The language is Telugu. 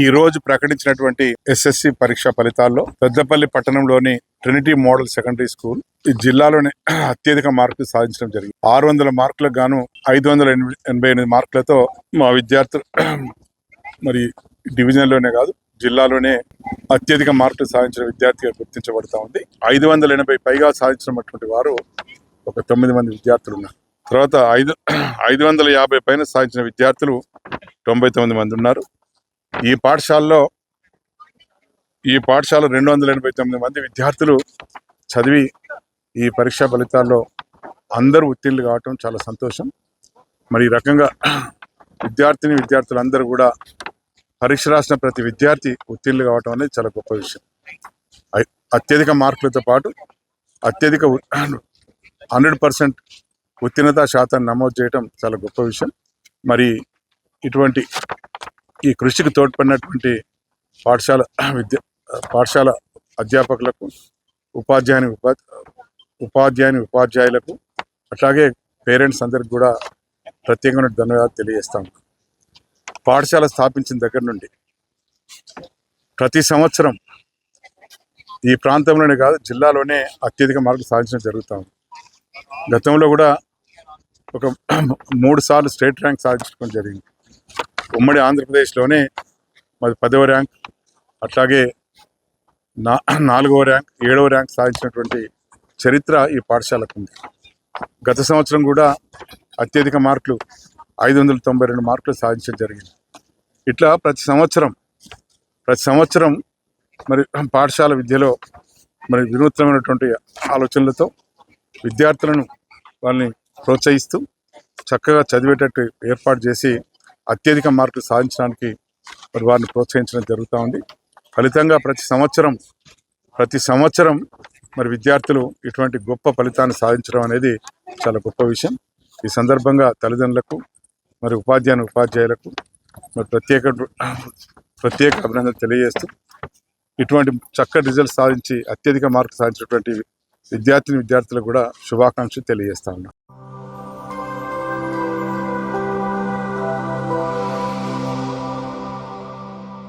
ఈ రోజు ప్రకటించినటువంటి ఎస్ఎస్సి పరీక్ష ఫలితాల్లో పెద్దపల్లి పట్టణంలోని ట్రినిటీ మోడల్ సెకండరీ స్కూల్ ఈ జిల్లాలోనే అత్యధిక మార్కులు సాధించడం జరిగింది. 600 మార్కులకు గాను 588 మార్కులతో మా విద్యార్థులు మరి డివిజన్లోనే కాదు జిల్లాలోనే అత్యధిక మార్కులు సాధించిన విద్యార్థిగా గుర్తించబడతా ఉంది. 580 పైగా సాధించినటువంటి వారు ఒక 9 మంది విద్యార్థులు ఉన్నారు. తర్వాత 550 పైన సాధించిన విద్యార్థులు 99 మంది ఉన్నారు. ఈ పాఠశాలలో 289 మంది విద్యార్థులు చదివి ఈ పరీక్షా ఫలితాల్లో అందరూ ఉత్తీర్ణులు కావటం చాలా సంతోషం. మరి ఈ రకంగా విద్యార్థులందరూ కూడా పరీక్ష రాసిన ప్రతి విద్యార్థి ఉత్తీర్ణులు కావటం అనేది చాలా గొప్ప విషయం. అత్యధిక మార్కులతో పాటు అత్యధిక 100% ఉత్తీర్ణత శాతాన్ని నమోదు చేయడం చాలా గొప్ప విషయం. మరి ఇటువంటి ఈ కృషికి తోడ్పడినటువంటి పాఠశాల అధ్యాపకులకు, ఉపాధ్యాయులకు అట్లాగే పేరెంట్స్ అందరికి కూడా ప్రత్యేకమైన ధన్యవాదాలు తెలియజేస్తాం. పాఠశాల స్థాపించిన దగ్గర నుండి ప్రతి సంవత్సరం ఈ ప్రాంతంలోనే కాదు జిల్లాలోనే అత్యధిక మార్కులు సాధించడం జరుగుతూ ఉంది. గతంలో కూడా ఒక 3 సార్లు స్టేట్ ర్యాంక్ సాధించడం జరిగింది. ఉమ్మడి ఆంధ్రప్రదేశ్లోనే మరి 10వ ర్యాంక్, అట్లాగే 4వ ర్యాంక్, 7వ ర్యాంక్ సాధించినటువంటి చరిత్ర ఈ పాఠశాలకు ఉంది. గత సంవత్సరం కూడా అత్యధిక మార్కులు 592 మార్కులు సాధించడం జరిగింది. ఇట్లా ప్రతి సంవత్సరం మరి పాఠశాల విద్యలో మరి వినూత్నమైనటువంటి ఆలోచనలతో విద్యార్థులను వాళ్ళని ప్రోత్సహిస్తూ చక్కగా చదివేటట్టు ఏర్పాటు చేసి అత్యధిక మార్కులు సాధించడానికి మరి వారిని ప్రోత్సహించడం జరుగుతూ ఉంది. ఫలితంగా ప్రతి సంవత్సరం మరి విద్యార్థులు ఇటువంటి గొప్ప ఫలితాన్ని సాధించడం అనేది చాలా గొప్ప విషయం. ఈ సందర్భంగా తల్లిదండ్రులకు మరి ఉపాధ్యాయులకు మరి ప్రత్యేక అభినందనలు తెలియజేస్తూ ఇటువంటి చక్కటి రిజల్ట్ సాధించి అత్యధిక మార్కులు సాధించినటువంటి విద్యార్థులకు కూడా శుభాకాంక్షలు తెలియజేస్తా ఉన్నాను.